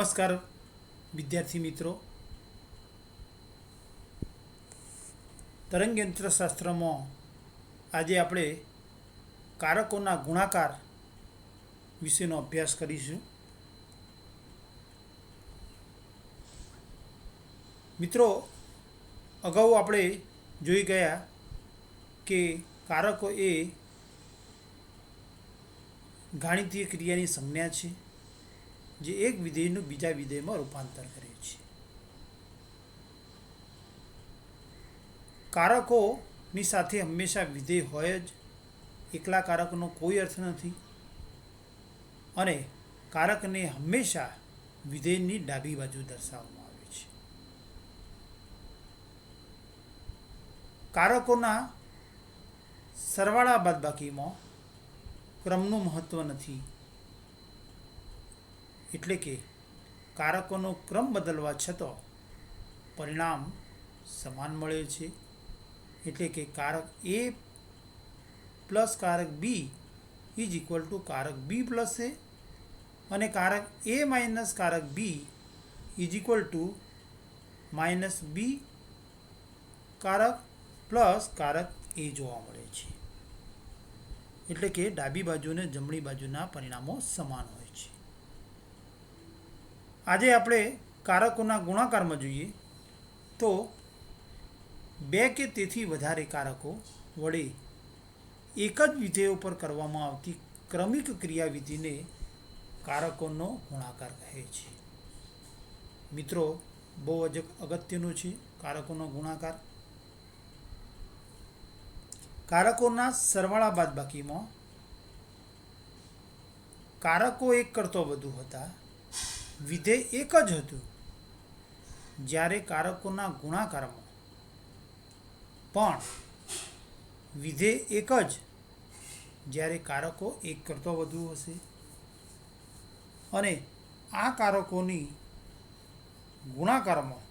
નમસ્કાર વિદ્યાર્થી મિત્રો. તરંગયંત્રશાસ્ત્રમાં આજે આપણે કારકોના ગુણાકાર વિશેનો અભ્યાસ કરીશું. મિત્રો, અગાઉ આપણે જોઈ ગયા કે કારકો એ ગાણિતીય ક્રિયાની સંજ્ઞા છે જે એક વિધેયનું બીજા વિધેયમાં રૂપાંતર કરે છે. કારકોની સાથે હંમેશા વિધેય હોય જ, એકલા કારકનો કોઈ અર્થ નથી અને કારકને હંમેશા વિધેયની ડાબી બાજુ દર્શાવવામાં આવે છે. કારકોના સરવાળા બાદબાકીમાં ક્રમનું મહત્વ નથી, એટલે કે કારકોનો ક્રમ બદલવા છતાં પરિણામ સમાન મળે છે. એટલે કે કારક એ પ્લસ કારક બી ઇઝ ઇક્વલ ટુ કારક બી પ્લસ એ અને કારક એ માઇનસ કારક B is equal to minus B કારક પ્લસ કારક એ જોવા મળે છે. એટલે કે ડાબી બાજુ અને જમણી બાજુના પરિણામો સમાન હોય છે. આજે આપણે કારકોના ગુણાકારમાં જોઈએ તો બે કે તેથી વધારે કારકો વડે એક જ વિધેય ઉપર કરવામાં આવતી ક્રમિક ક્રિયાવિધિને કારકોનો ગુણાકાર કહે છે. મિત્રો, બહુ જ અગત્યનું છે કારકોનો ગુણાકાર. કારકોના સરવાળા બાદબાકીમાં કારકો એક કરતો વધુ હતા, વિધેય એક જ હતું. જ્યારે કારકોના ગુણાકારમાં પણ વિધેય એક જ, જ્યારે કારકો એક કરતો વધુ હશે. અને આ કારકોની ગુણાકારમાં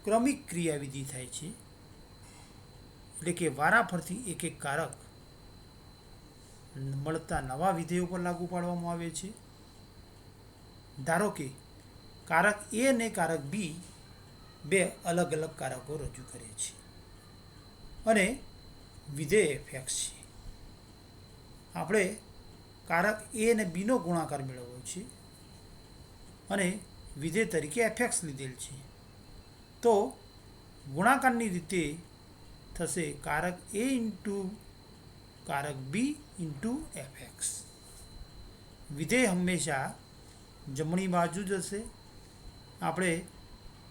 ક્રમિક ક્રિયાવિધિ થાય છે. એટલે કે વારાફરતી એક એક કારક મળતા નવા વિધેય ઉપર લાગુ પાડવામાં આવે છે. ધારો કે કારક એ અને કારક બી બે અલગ અલગ કારકો રજૂ કરે છે અને વિધેય એફએક્સ છે. આપણે કારક એ અને બીનો ગુણાકાર મેળવવો છે અને વિધેય તરીકે એફએક્સ લીધેલ છે. તો ગુણાકારની રીતે થશે કારક એ ઇન્ટુ કારક બી ઇન્ટુ એફએક્સ. વિધેય હંમેશા જમણી બાજુ જ હશે. આપણે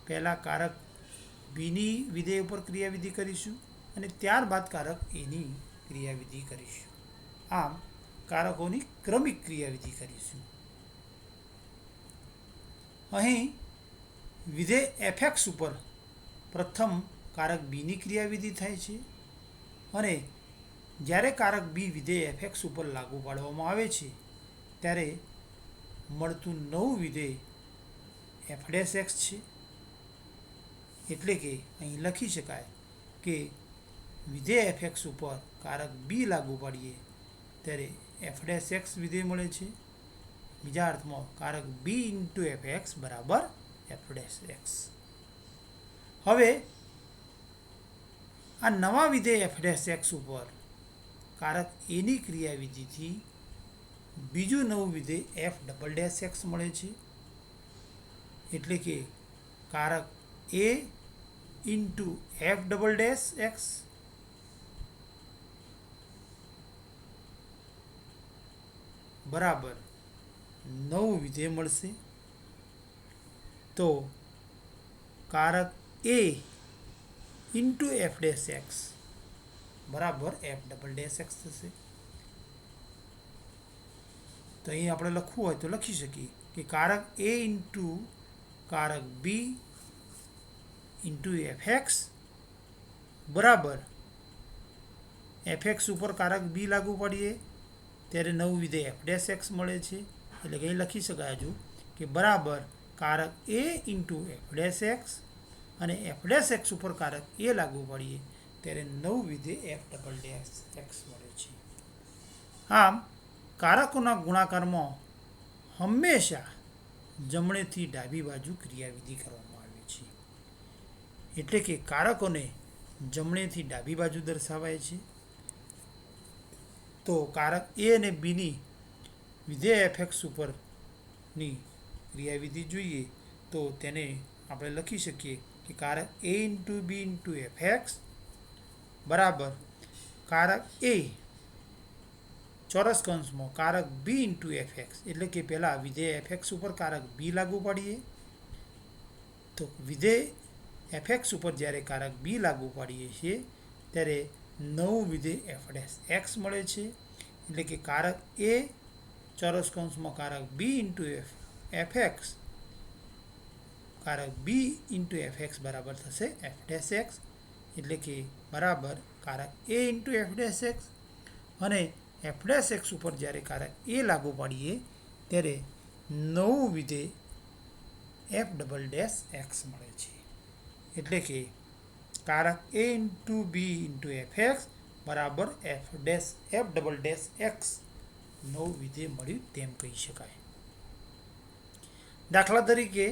પહેલાં કારક બીની વિધેય ઉપર ક્રિયાવિધિ કરીશું અને ત્યારબાદ કારક એની ક્રિયાવિધિ કરીશું. આમ કારકોની ક્રમિક ક્રિયાવિધિ કરીશું. અહીં વિધેય એફએક્સ ઉપર પ્રથમ કારક બીની ક્રિયાવિધિ થાય છે અને જ્યારે કારક બી વિધેય એફએક્સ ઉપર લાગુ પાડવામાં આવે છે ત્યારે મળતું નવું વિધેય એફ ડેશ એક્સ છે. એટલે કે અહીં લખી શકાય કે વિધેય એફએક્સ ઉપર કારક બી લાગુ પાડીએ ત્યારે એફ ડેશ એક્સ વિધેય મળે છે. બીજા અર્થમાં કારક બી ઇન્ટુ એફએક્સ બરાબર એફ ડેશ એક્સ. હવે આ નવા વિધેય એફ ડેશ એક્સ ઉપર કારક એની ક્રિયાવિધિથી બીજું નવું વિધેય એફ ડબલ ડેશ એક્સ મળે છે. એટલે કે કારક A into F double dash X બરાબર નવું વિધેય મળશે. તો કારક A into F dash X બરાબર એફ ડબલ ડેશ એક્સ થશે. તો અહીં આપણે લખવું હોય તો લખી શકીએ કે કારક એ ઇન્ટુ કારક બી ઇન્ટુ એફએક્સ બરાબર એફએક્સ ઉપર કારક બી લાગુ પાડીએ ત્યારે નવું વિધેય એફ ડેશ એક્સ મળે છે. એટલે કે અહીં લખી શકાય હજુ કે બરાબર કારક A into F dash x અને એફ ડેશ એક્સ ઉપર કારક એ લાગુ પાડીએ ત્યારે નવું વિધેય એફ ડબલ ડેશ એક્સ મળે છે. આમ કારકોના ગુણાકારમાં હંમેશા જમણેથી ડાબી બાજુ ક્રિયાવિધિ કરવામાં આવે છે. એટલે કે કારકોને જમણેથી ડાબી બાજુ દર્શાવાય છે. તો કારક એ અને બીની વિધેય એફએક્સ ઉપરની ક્રિયાવિધિ જોઈએ તો તેને આપણે લખી શકીએ કે કારક A into B into FX બરાબર કારક એ ચોરસ કૌંસમાં કારક બી ઇન્ટુ એફએક્સ, એટલે કે પહેલાં વિધેય એફએક્સ ઉપર કારક બી લાગુ પાડીએ તો વિધેય એફએક્સ ઉપર જ્યારે કારક બી લાગુ પાડીએ છીએ ત્યારે નવું વિધેય એફ ડેશ એક્સ મળે છે. એટલે કે કારક એ ચોરસ કૌંસમાં કારક બી ઇન્ટુ એફએક્સ કારક બી ઇન્ટુ એફએક્સ બરાબર થશે એફ ડેશ એક્સ, એટલે કે બરાબર કારક A into F dash x. અને એફ ડેશ એક્સ ઉપર જ્યારે કારક એ લાગુ પાડીએ ત્યારે નવું વિધેય એફ ડબલ ડેશ એક્સ મળે છે. એટલે કે કારક A into B into F X બરાબર એફ ડબલ ડેશ એક્સ નવું વિધેય મળ્યું તેમ કહી શકાય. દાખલા તરીકે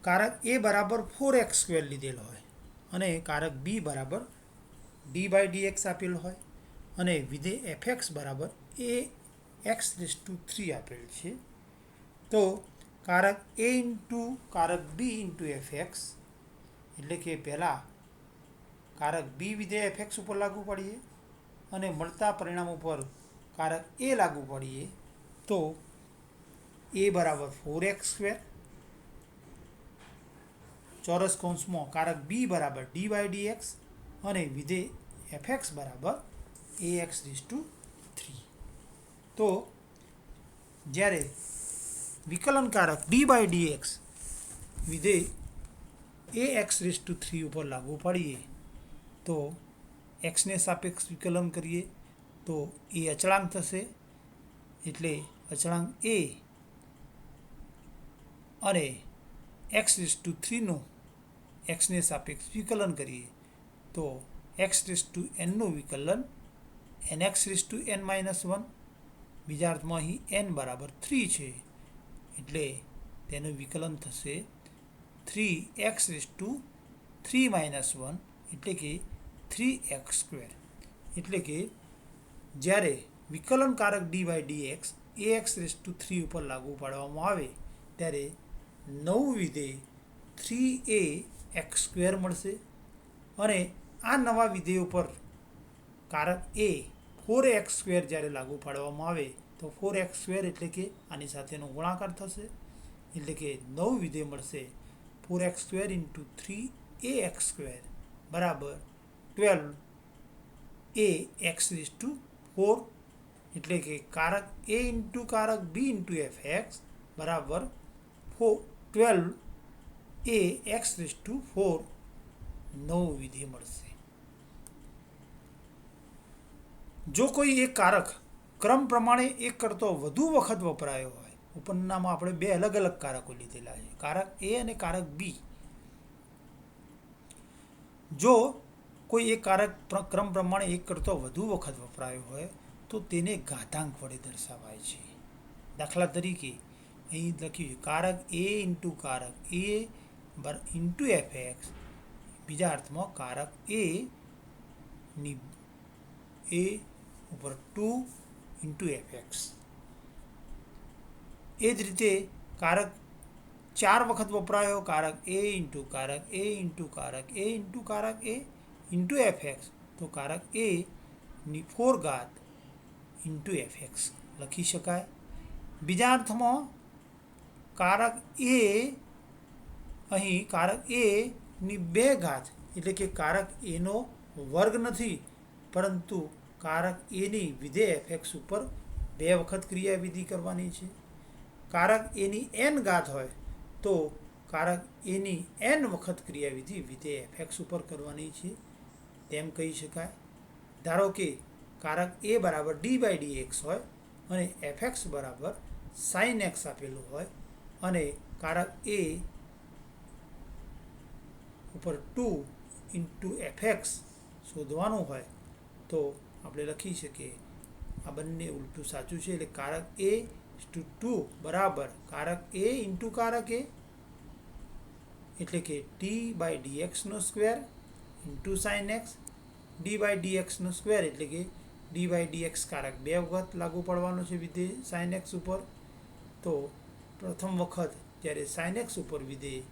કારક એ બરાબર 4x² લીધેલ હોય અને કારક બી બરાબર d/dx આપેલ હોય અને વિધેય એફએક્સ બરાબર એ x⁻³ આપેલ છે. તો કારક એ ઇન્ટુ કારક બી ઇન્ટુ એફએક્સ, એટલે કે પહેલાં કારક બી વિધેય એફએક્સ ઉપર લાગુ પાડીએ અને મળતા પરિણામ ઉપર કારક એ લાગુ પાડીએ તો એ બરાબર 4x² ચોરસ કૌંસમાં કારક બી બરાબર d/dx અને વિધેય એફએક્સ બરાબર ax⁻³ તો જ્યારે વિકલનકારક d/dx વિધેય ax⁻³ ઉપર લાગુ પાડીએ તો એક્સને સાપેક્ષ વિકલન કરીએ તો એ અચળાંક થશે. એટલે અચળાંક એ અને x⁻³ એક્સને સાપેક્ષ વિકલન કરીએ તો x⁻n નું વિકલન nx⁻n-1, બીજા અર્થમાં અહીં n બરાબર 3 છે એટલે તેનું વિકલન થશે 3x⁻³ - 1 એટલે કે 3x². એટલે કે જ્યારે વિકલનકારક d/dx ax⁻³ ઉપર લાગુ પાડવામાં આવે ત્યારે નવું વિધેય 3ax² મળશે અને આ નવા વિધેય ઉપર કારક એ 4x² જ્યારે લાગુ પાડવામાં આવે તો 4x² એટલે કે આની સાથેનો ગુણાકાર થશે એટલે કે નવું વિધેય મળશે 4x² × 3ax² બરાબર 12ax⁻⁴ એટલે કે કારક એ ઇન્ટુ કારક બી ઇન્ટુ એફએક્સ બરાબર 12ax⁻⁴ નવું વિધેય મળશે. જો કોઈ એક કારક ક્રમ પ્રમાણે એક કરતો વધુ વખત વપરાયો હોય, ઉપરનામાં આપણે બે અલગ અલગ કારકો લીધેલા છે, કારક એ અને કારક બી. જો કોઈ એક કારક ક્રમ પ્રમાણે એક કરતો વધુ વખત વપરાયો હોય તો તેને ઘાતાંક વડે દર્શાવાય છે. દાખલા તરીકે અહીં લખ્યું છે કારક એ ઇન્ટુ કારક એ ઇન્ટુ એફએક્સ, બીજા અર્થમાં કારક એ ની એ ઉપર 2 ઇન્ટુ એફએક્સ. એ જ રીતે કારક 4 વખત વપરાયો કારક એ ઇન્ટુ કારક એ ઇન્ટુ કારક એ ઇન્ટુ કારક એ ઇન્ટુ એફએક્સ તો કારક એ ની 4 ઇન્ટુ એફએક્સ લખી શકાય. બીજા અર્થમાં કારક એ અહીં કારક એ ની 2 એટલે કે કારક એનો વર્ગ નથી પરંતુ કારક એની વિધેય એફએક્સ ઉપર 2 વખત ક્રિયાવિધિ કરવાની છે. કારક એની n ઘાત હોય તો કારક એની n વખત ક્રિયાવિધિ વિધેય એફએક્સ ઉપર કરવાની છે તેમ કહી શકાય. ધારો કે કારક એ બરાબર d/dx હોય અને એફએક્સ બરાબર sin x આપેલું હોય અને કારક એ ઉપર 2 ઇન્ટુ એફએક્સ શોધવાનું હોય તો આપણે લખી શકીએ આ બંને ઉલટું સાચું છે એટલે કારક એ ટુ બરાબર કારક એ ઇન્ટુ કારક એ, એટલે કે ડી બાય ડીએક્સનો square into sine X, D by ડીએક્સનો સ્ક્વેર એટલે કે ડી બાય ડીએક્સ કારક 2 વખત લાગુ પડવાનો છે વિધેય સાઇન એક્સ ઉપર. તો પ્રથમ વખત જ્યારે સાઇન એક્સ ઉપર વિધેય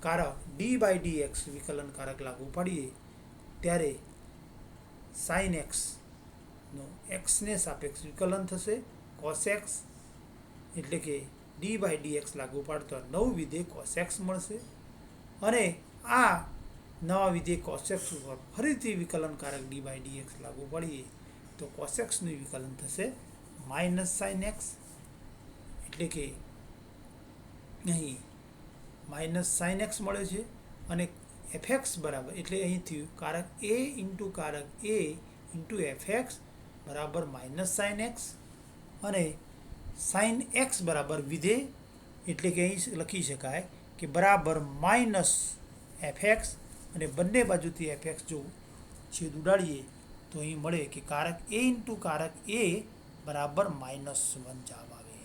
કારક ડી બાય ડીએક્સ વિકલન કારક લાગુ પાડીએ ત્યારે સાઇન એક્સનો એક્સને સાપેક્ષ વિકલન થશે કોસ એક્સ, એટલે કે ડી બાય ડીએક્સ લાગુ પાડતા નવું વિધેય કોસ એક્સ મળશે. અને આ નવા વિધેય કોસ એક્સ ઉપર ફરીથી વિકલન કારક ડી બાય ડીએક્સ લાગુ પાડીએ તો કોસ એક્સનું વિકલન થશે માઇનસ સાઇન એક્સ, એટલે કે અહીં માઇનસ સાઇન એક્સ મળે છે. અને એફએક્સ બરાબર એટલે અહીંથી કારક એ ઇન્ટુ કારક એ ઇન્ટુ એફએક્સ બરાબર માઇનસ સાઇન એક્સ, અને સાઇન એક્સ બરાબર વિધેય એટલે કે અહીં લખી શકાય કે બરાબર માઇનસ એફએક્સ, અને બંને બાજુથી એફએક્સ જો છેદ ઉડાડીએ તો અહીં મળે કે કારક એ ઇન્ટુ કારક એ બરાબર -1 જવાબ આવે.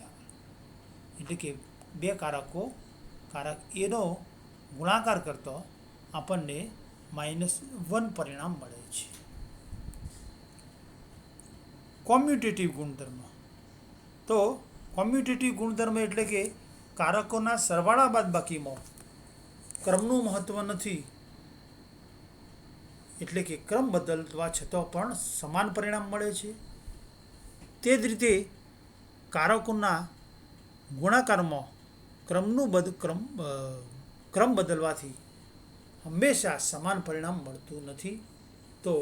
એટલે કે બે કારકો કારક એનો ગુણાકાર કરતો આપણને -1 પરિણામ મળે છે. કોમ્યુટેટિવ ગુણધર્મ. તો કોમ્યુટેટિવ ગુણધર્મ એટલે કે કારકોના સરવાળા બાદબાકીમાં ક્રમનું મહત્ત્વ નથી, એટલે કે ક્રમ બદલવા છતાં પણ સમાન પરિણામ મળે છે. તે જ રીતે કારકોના ગુણાકારમાં ક્રમ બદલવાથી હંમેશા સમાન પરિણામ મળતું નથી. તો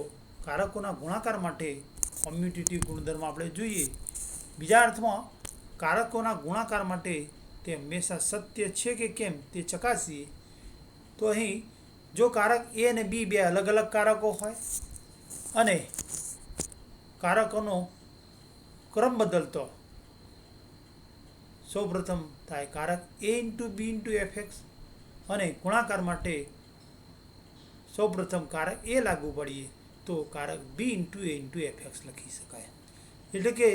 કારકોના ગુણાકાર માટે કોમ્યુટેટિવ ગુણધર્મ આપણે જોઈએ. બીજા અર્થમાં કારકોના ગુણાકાર માટે તે હંમેશા સત્ય છે કે કેમ તે ચકાસીએ તો અહીં જો કારક એ અને બી બે અલગ અલગ કારકો હોય અને કારકોનો ક્રમ બદલતો સૌપ્રથમ થાય કારક A into B into FX, અને ગુણાકાર માટે સૌપ્રથમ કારક એ લાગુ પડીએ તો કારક બી ઇન્ટુ એ ઇન્ટુ એફએક્સ લખી શકાય. એટલે કે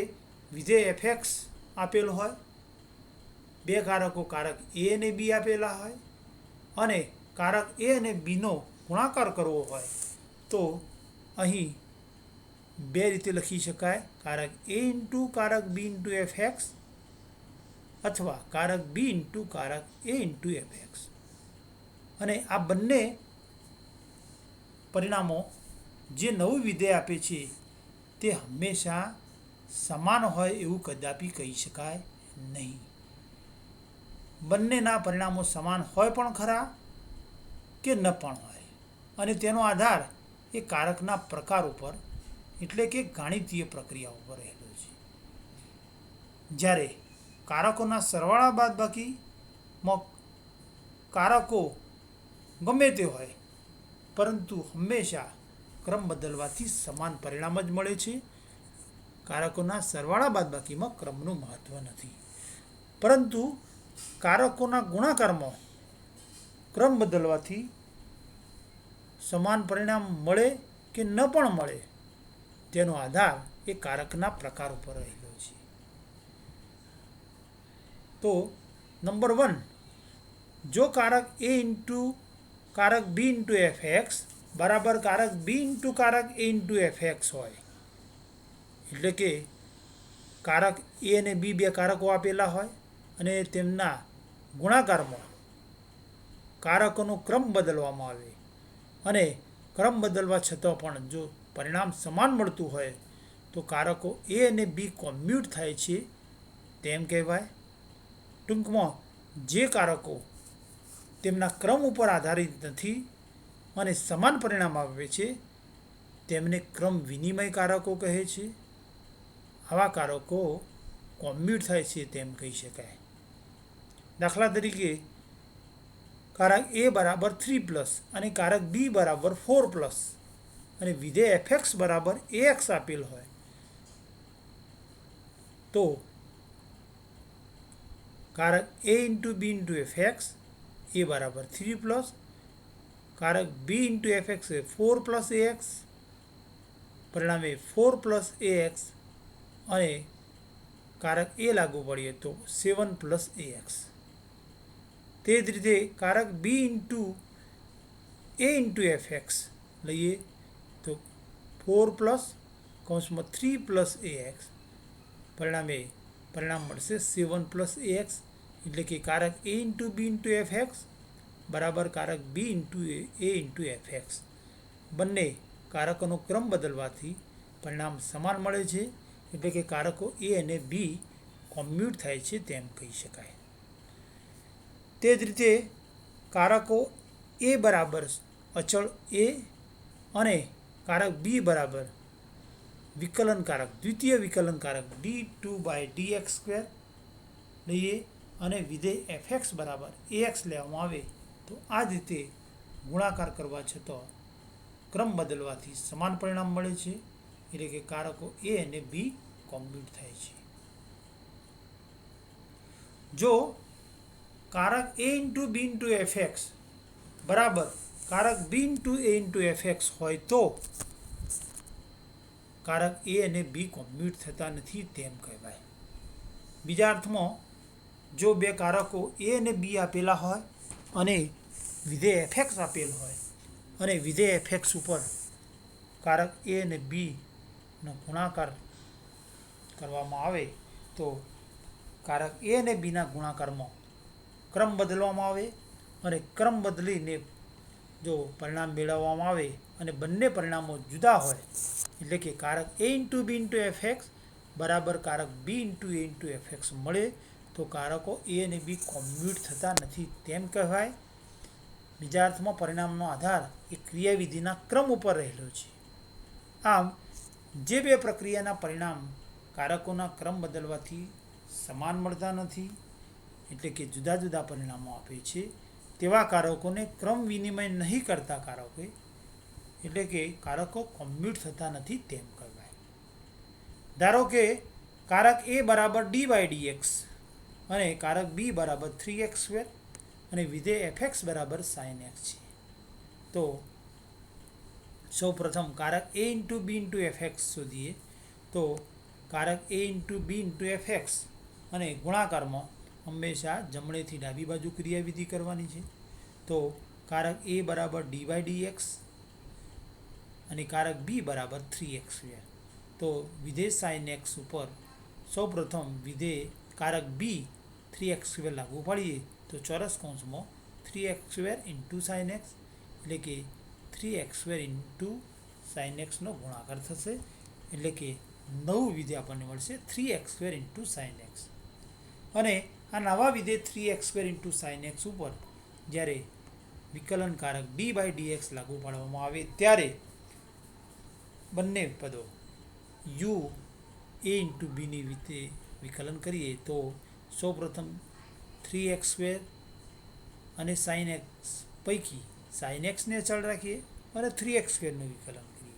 વિધેય એફએક્સ આપેલું હોય, બે કારકો કારક એ અને બી આપેલા હોય, અને કારક એ અને બીનો ગુણાકાર કરવો હોય તો અહીં બે રીતે લખી શકાય, કારક એ ઇન્ટુ કારક બી ઇન્ટુ એફએક્સ અથવા કારક બી ઇન્ટુ કારક એ ઇન્ટુ એફએક્સ. અને આ બંને પરિણામો જે નવું વિધેય આપે છે તે હંમેશા સમાન હોય એવું કદાપી કહી શકાય નહીં. બંનેના પરિણામો સમાન હોય પણ ખરા કે ન પણ હોય, અને તેનો આધાર એ કારકના પ્રકાર ઉપર એટલે કે ગાણિતીય પ્રક્રિયા ઉપર રહેલો છે. જ્યારે કારકોના સરવાળા બાદબાકીમાં કારકો ગમે તે હોય પરંતુ હંમેશા ક્રમ બદલવાથી સમાન પરિણામ જ મળે છે. કારકોના સરવાળા બાદબાકીમાં ક્રમનું મહત્ત્વ નથી, પરંતુ કારકોના ગુણાકારમાં ક્રમ બદલવાથી સમાન પરિણામ મળે કે ન પણ મળે તેનો આધાર એ કારકના પ્રકાર ઉપર રહેલો છે. તો નંબર 1, જો કારક એ ઇન્ટુ કારક બી ઇન્ટુ એફએક્સ બરાબર કારક બી ઇન્ટુ કારક એ ઇન્ટુ એફએક્સ હોય, એટલે કે કારક એ અને બી બે કારકો આપેલા હોય અને તેમના ગુણાકારમાં કારકોનો ક્રમ બદલવામાં આવે અને ક્રમ બદલવા છતાં પણ જો પરિણામ સમાન મળતું હોય તો કારકો એ અને બી કોમ્યુટ થાય છે તેમ કહેવાય. ટૂંકમાં જે કારકો તેમના ક્રમ ઉપર આધારિત નથી અને સમાન પરિણામ આપે છે તેમને ક્રમ વિનિમય કારકો કહે છે. આવા કારકો કોમ્યુટ થાય છે તેમ કહી શકાય. દાખલા તરીકે કારક એ બરાબર 3+ અને કારક બી બરાબર 4+, અને વિધેય એફએક્સ બરાબર એએક્સ આપેલ હોય તો કારક A into B into FX એ બરાબર 3+, કારક બી ઇન્ટુ એફએક્સ એ 4+ax, પરિણામે 4+ax, અને કારક એ લાગુ પાડીએ તો 7 પ્લસ AX. તે જ રીતે કારક બી ઇન્ટુ એ ઇન્ટુ FX લઈએ તો 4 પ્લસ કૌંસમાં 3 પ્લસ AX પરિણામ મળશે 7 પ્લસ AX. એટલે કે કારક A into B into FX બરાબર કારક બી ઇન્ટુ એ ઇન્ટુ FX. બંને કારકોનો ક્રમ બદલવાથી પરિણામ સમાન મળે છે. એટલે કે કારકો એ અને બી કોમ્યુટ થાય છે તેમ કહી શકાય. તે જ રીતે કારકો એ બરાબર અચળ એ અને કારક બી બરાબર દ્વિતીય વિકલન કારક d2/dx² લઈએ અને વિધેય fx બરાબર ax લેવામાં આવે તો આ જ રીતે ગુણાકાર કરવા છતાં ક્રમ બદલવાથી સમાન પરિણામ મળે છે. એટલે કે કારકો એ અને બી કોમ્યુટ થાય છે. જો કારક A into B into FX બરાબર કારક બી ઇન્ટુ એ ઇન્ટુ FX હોય તો કારક એ અને બી કોમ્યુટ થતા નથી તેમ કહેવાય. બીજા અર્થમાં જો બે કારકો એ અને બી આપેલા હોય અને વિધેય FX આપેલ હોય અને વિધેય FX ઉપર કારક એ અને બીનો ગુણાકાર કરવામાં આવે તો કારક એ અને બીના ગુણાકારમાં ક્રમ બદલવામાં આવે અને ક્રમ બદલીને જો પરિણામ મેળવવામાં આવે અને બંને પરિણામો જુદા હોય એટલે કે કારક A into B into FX બરાબર કારક બી ઇન્ટુ એ ઇન્ટુ FX મળે તો કારકો એ અને બી કોમ્યુટ થતા નથી તેમ કહેવાય. બીજા અર્થમાં પરિણામનો આધાર એ ક્રિયાવિધિના ક્રમ ઉપર રહેલો છે. આમ જે બે પ્રક્રિયાના પરિણામ કારકોના ક્રમ બદલવાથી સમાન મળતા નથી એટલે કે જુદા જુદા પરિણામો આપે છે તેવા કારકોને ક્રમ વિનિમય નહીં કરતા કારકો એટલે કે કારકો કોમ્યુટ થતા નથી તેમ કહેવાય. ધારો કે કારક એ બરાબર d/dx અને કારક બી બરાબર 3x² અને વિધેય fx બરાબર sin x છે. તો સૌ પ્રથમ કારક A into B into FX શોધીએ તો કારક A into B into FX અને ગુણાકારમાં હંમેશા જમણેથી ડાબી બાજુ ક્રિયાવિધિ કરવાની છે. તો કારક એ બરાબર d/dx અને કારક બી બરાબર 3x². તો વિધેય sin x ઉપર સૌ પ્રથમ વિધેય કારક બી 3x² લાગુ પાડીએ તો ચોરસ કૌંસમાં 3x² ઇન્ટુ sin x એટલે કે 3x² ઇન્ટુ sin x નો ગુણાકાર થશે એટલે કે નવું વિધેય આપણને મળશે 3x² ઇન્ટુ sin x. અને આ નવા વિધેય 3x² ઇન્ટુ sin x ઉપર જ્યારે વિકલન કારક d/dx લાગુ પાડવામાં આવે ત્યારે બંને પદો u એ ઇન્ટુ બીની રીતે વિકલન કરીએ તો સૌપ્રથમ 3x² અને sin x પૈકી sin xને અચળ રાખીએ અને 3x²નું વિકલન કરીએ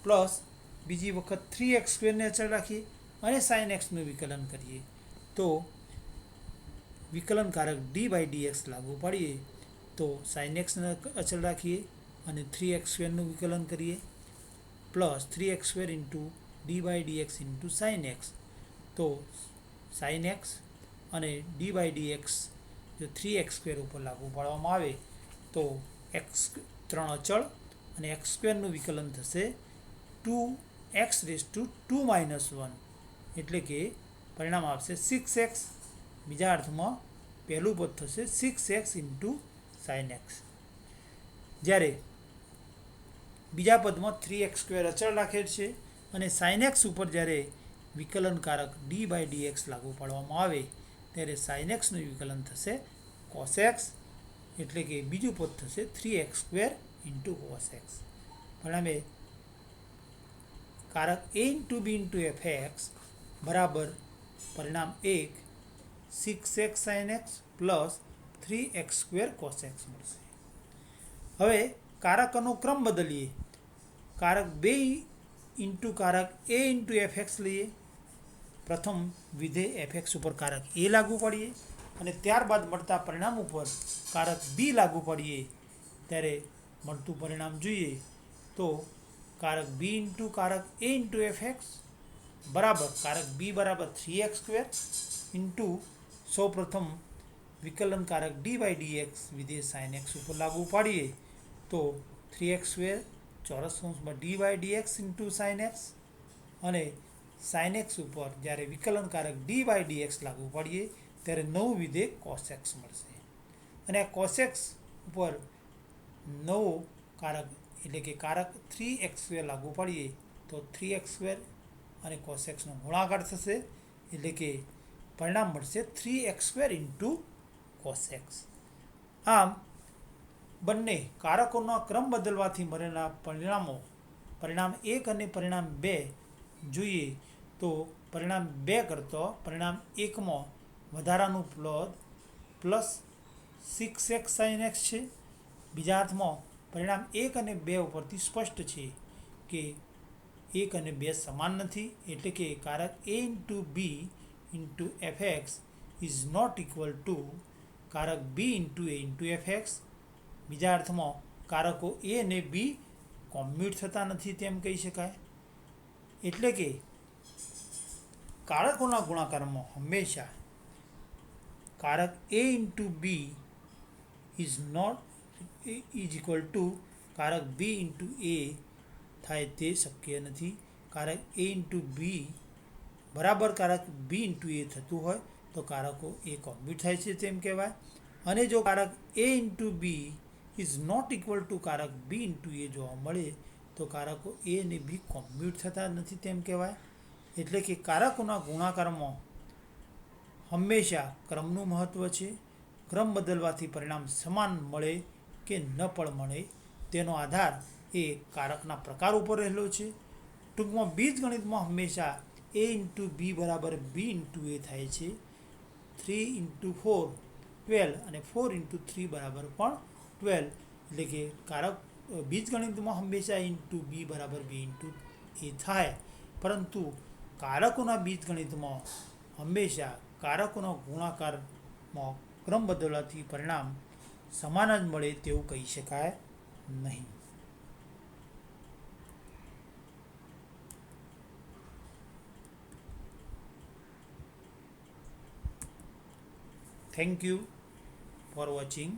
પ્લસ બીજી વખત 3x²ને અચળ રાખીએ અને sin xનું વિકલન કરીએ તો વિકલન કારક d/dx લાગુ પાડીએ તો sin xને અચળ રાખીએ અને 3x²નું વિકલન કરીએ plus 3x² into d/dx into sin x તો sin x અને d/dx જો 3x² ઉપર લાગુ પાડવામાં આવે તો x3 અચળ અને x²નું વિકલન થશે 2x⁻² - 1 એટલે કે પરિણામ આવશે 6x. બીજા અર્થમાં પહેલું પદ થશે 6x ઇન્ટુ sin x. જ્યારે બીજા પદમાં 3x² અચળ રાખેલ છે અને sin x ઉપર જ્યારે વિકલન કારક d/dx લાગુ પાડવામાં આવે ત્યારે sin xનું વિકલન થશે cos x એટલે કે બીજું પદ થશે 3x² ઇન્ટુ cos x. પરિણામે કારક A into B into FX બરાબર પરિણામ 1 6x sin x plus 3x² cos x મળશે. હવે કારકોનો ક્રમ બદલીએ કારક 2 ઇન્ટુ કારક એ ઇન્ટુ FX લઈએ. પ્રથમ વિધેય FX ઉપર કારક એ લાગુ પાડીએ અને ત્યારબાદ મળતા પરિણામ ઉપર કારક બી લાગુ પાડીએ ત્યારે મળતું પરિણામ જોઈએ તો કારક બી ઇન્ટુ કારક એ ઇન્ટુ FX बराबर कारक बी बराबर 3x² इंटू सौ प्रथम विकलन कारक dy/dx विधेय sin x ઉપર લાગુ પાડીએ તો 3x² ચોરસ કૌંસમાં dy/dx ઇન્ટુ sin x અને sin x ઉપર જ્યારે વિકલન કારક dy/dx લાગુ પાડીએ ત્યારે નવું વિધેય cos x મળશે અને આ cos x ઉપર નવો કારક એટલે કે કારક 3x² લાગુ પાડીએ તો 3x² અને cos x નો ગુણાકાર થશે એટલે કે પરિણામ મળશે 3x² ઇન્ટુ cos x. આમ બંને કારકોના ક્રમ બદલવાથી મળેલા પરિણામ 1 અને પરિણામ 2 જોઈએ તો પરિણામ 2 કરતાં પરિણામ 1માં વધારાનું પદ પ્લસ 6x sin x છે. બીજા અર્થમાં પરિણામ 1 અને 2 ઉપરથી સ્પષ્ટ છે કે 1 અને 2 સમાન નથી એટલે કે કારક a into B into fx is not equal to કારક b into a into fx. બીજા અર્થમાં કારકો a અને b કોમ્યુટ થતા નથી તેમ કહી શકાય. એટલે કે કારકોના ગુણાકારમાં હંમેશા કારક a into B is equal to કારક b ઇન્ટુ a થાય તે શક્ય નથી. કારક a ઇન્ટુ બી બરાબર કારક b ઇન્ટુ a થતું હોય તો કારકો a કોમ્યુટ થાય છે તેમ કહેવાય. અને જો કારક a into B is not equal to કારક b ઇન્ટુ a જોવા મળે તો કારકો a અને b કોમ્યુટ થતા નથી તેમ કહેવાય. એટલે કે કારકોના ગુણાકારમાં હંમેશા ક્રમનું મહત્ત્વ છે. ક્રમ બદલવાથી પરિણામ સમાન મળે કે ન પણ મળે તેનો આધાર એ કારકના પ્રકાર ઉપર રહેલો છે. ટૂંકમાં બીજગણિતમાં હંમેશા a ઇન્ટુ બી બરાબર b ઇન્ટુ a થાય છે. 3 ઇન્ટુ 4 12 અને 4 ઇન્ટુ 3 બરાબર પણ 12. એટલે કે બીજગણિતમાં હંમેશા ઇન્ટુ બી બરાબર b ઇન્ટુ a થાય પરંતુ કારકોના બીજગણિતમાં હંમેશા કારકોના ગુણાકારમાં ક્રમ બદલવાથી પરિણામ સમાન જ મળે તેવું કહી શકાય નહીં. Thank you for watching.